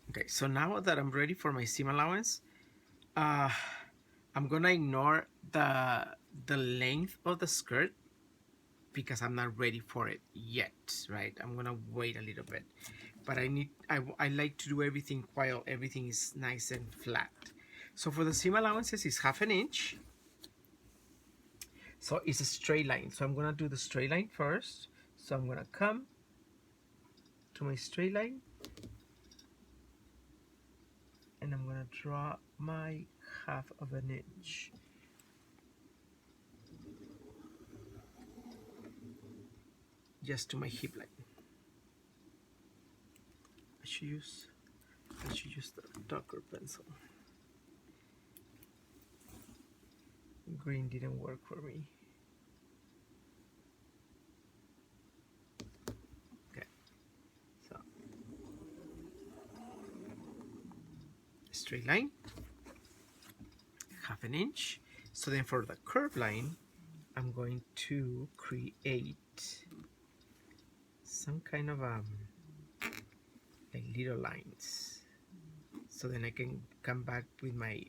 Okay, so now that I'm ready for my seam allowance, I'm gonna ignore the length of the skirt because I'm not ready for it yet, right? I'm gonna wait a little bit, but I like to do everything while everything is nice and flat. So for the seam allowances, it's 1/2 inch. So it's a straight line. So I'm gonna do the straight line first. So I'm gonna come to my straight line and I'm gonna draw my 1/2 inch. Just to my hip line. I should use the darker pencil. Green didn't work for me. Okay, so straight line, 1/2 inch. So then for the curve line, I'm going to create some kind of like little lines. So then I can come back with my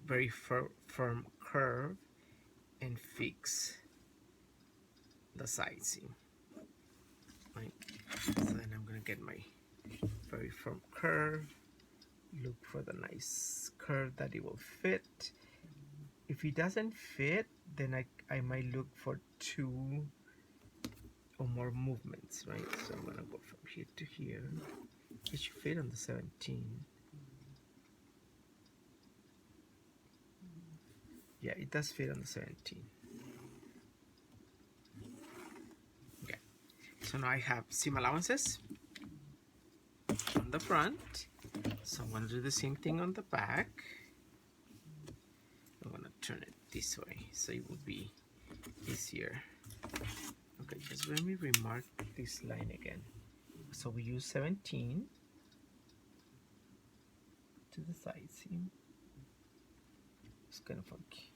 very firm curve and fix the side seam. Right. So then I'm gonna get my very firm curve, look for the nice curve that it will fit. If it doesn't fit, then I might look for 2 or more movements, right? So I'm gonna go from here to here. It should fit on the 17. Yeah, it does fit on the 17. Okay, so now I have seam allowances on the front. So I'm gonna do the same thing on the back. I'm gonna turn it this way so it will be easier. Okay, just let me remark this line again. So we use 17 to the side seam. It's kind of funky.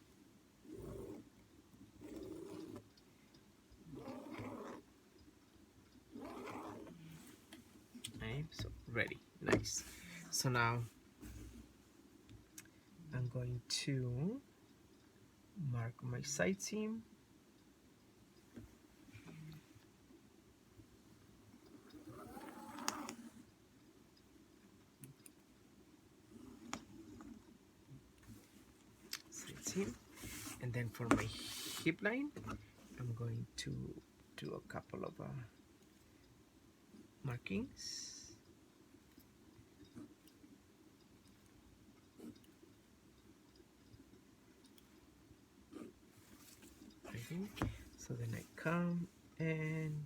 Okay, so ready, nice. So now I'm going to mark my side seam. Side seam. And then for my hip line, I'm going to do a couple of markings. So then I come and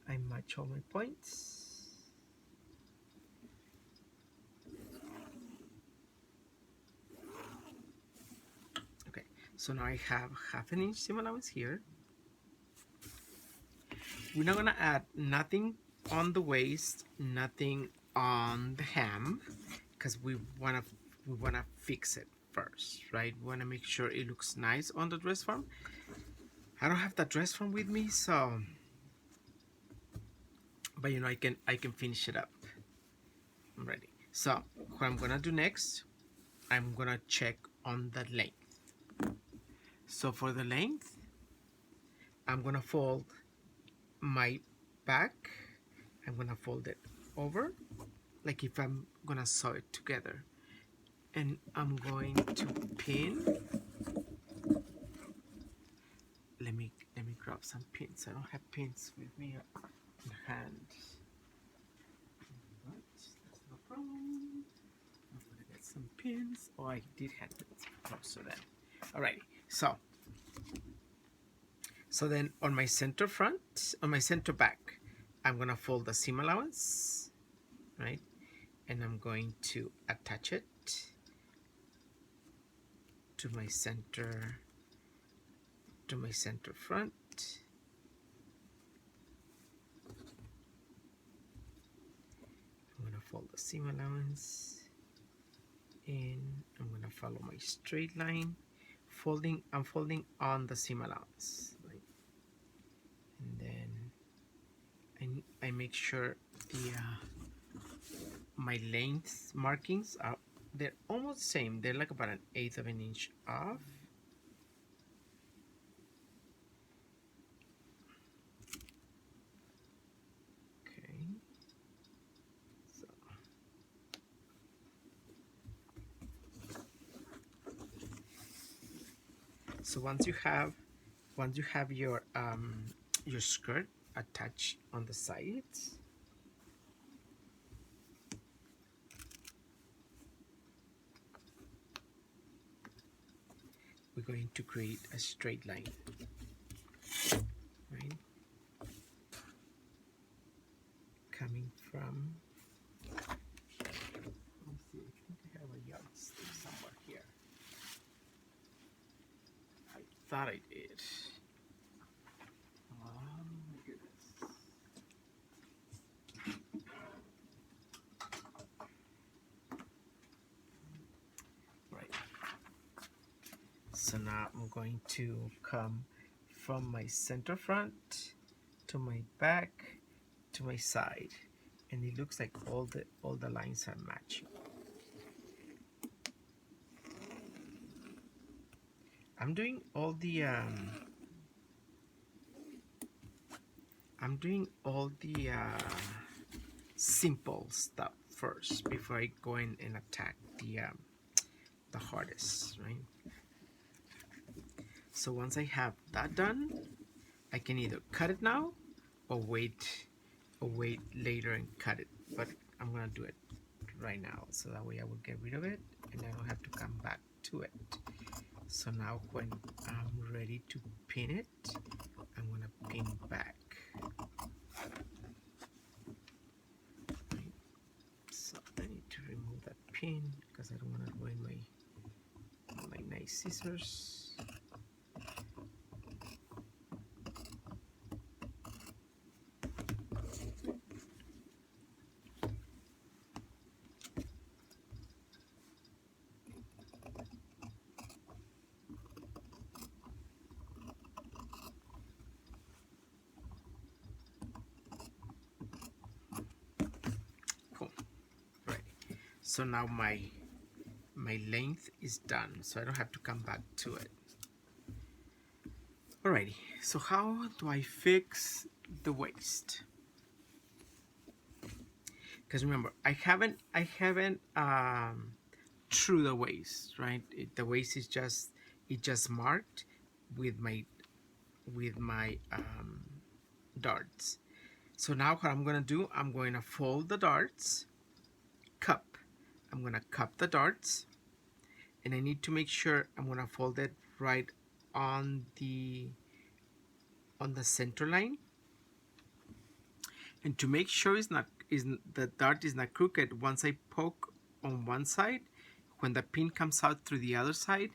I match all my points. Okay, so now I have 1/2 inch seam allowance here. We're not gonna add nothing on the waist, nothing on the hem, because we wanna fix it first, right? We wanna make sure it looks nice on the dress form. I don't have the dress form with me, so, but you know, I can finish it up. I'm ready. So what I'm gonna do next, I'm gonna check on the length. So for the length, I'm gonna fold my back. I'm gonna fold it over, like if I'm gonna sew it together, and I'm going to pin. Let me grab some pins. I don't have pins with me in hand. But that's no problem. I'm gonna get some pins. Oh, I did have pins. Oh, so then, alrighty. So then on my center front, on my center back, I'm gonna fold the seam allowance, right? And I'm going to attach it to my center front. I'm gonna fold the seam allowance and I'm gonna follow my straight line. I'm folding on the seam allowance, right? And then I make sure my length markings are, they're almost the same. They're like about 1/8 of an inch off. Okay. So once you have your skirt attached on the sides, we're going to create a straight line, right? Coming from, let me see, I think I have a yardstick somewhere here. I thought I did. Oh my goodness. Right. So now I'm going to come from my center front to my back to my side, and it looks like all the lines are matching. I'm doing all the simple stuff first before I go in and attack the hardest, right? So once I have that done, I can either cut it now or wait later and cut it. But I'm gonna do it right now, so that way I will get rid of it and I don't have to come back to it. So now when I'm ready to pin it, I'm gonna pin back. Right. So I need to remove that pin because I don't want to ruin my nice scissors. Cool. Right. So now my length is done, so I don't have to come back to it. Alrighty, so how do I fix the waist? Because remember, I haven't through the waist, right? The waist is just marked with my darts. So now what I'm gonna do, I'm going to fold the darts, cup. I'm gonna cup the darts, and I need to make sure I'm gonna fold it right on the center line. And to make sure the dart is not crooked, once I poke on one side, when the pin comes out through the other side,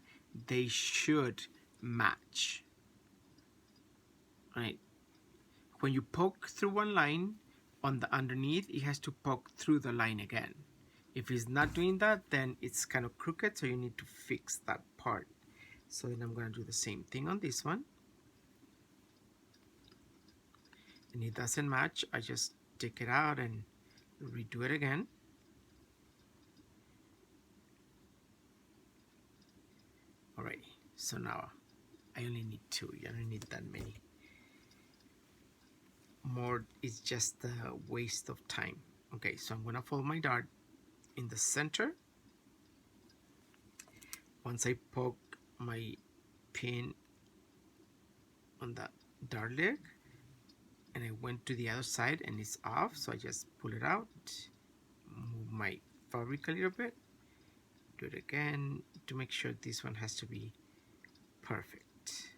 they should match. Right? When you poke through one line, on the underneath, it has to poke through the line again. If it's not doing that, then it's kind of crooked, so you need to fix that part. So then I'm going to do the same thing on this one. And it doesn't match, I just take it out and redo it again. Alright, so now I only need 2, I don't need that many. More is just a waste of time. Okay, so I'm gonna fold my dart in the center. Once I poke my pin on that dart leg, and I went to the other side and it's off, so I just pull it out, move my fabric a little bit, do it again to make sure this one has to be perfect.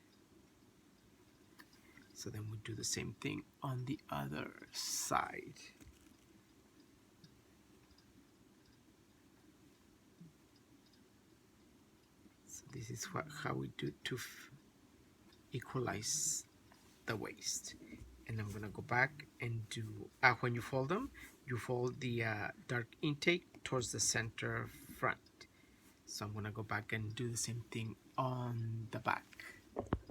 So then we do the same thing on the other side. So this is how we do to equalize the waist. And I'm gonna go back and do, when you fold them, you fold the dark intake towards the center front. So I'm gonna go back and do the same thing on the back.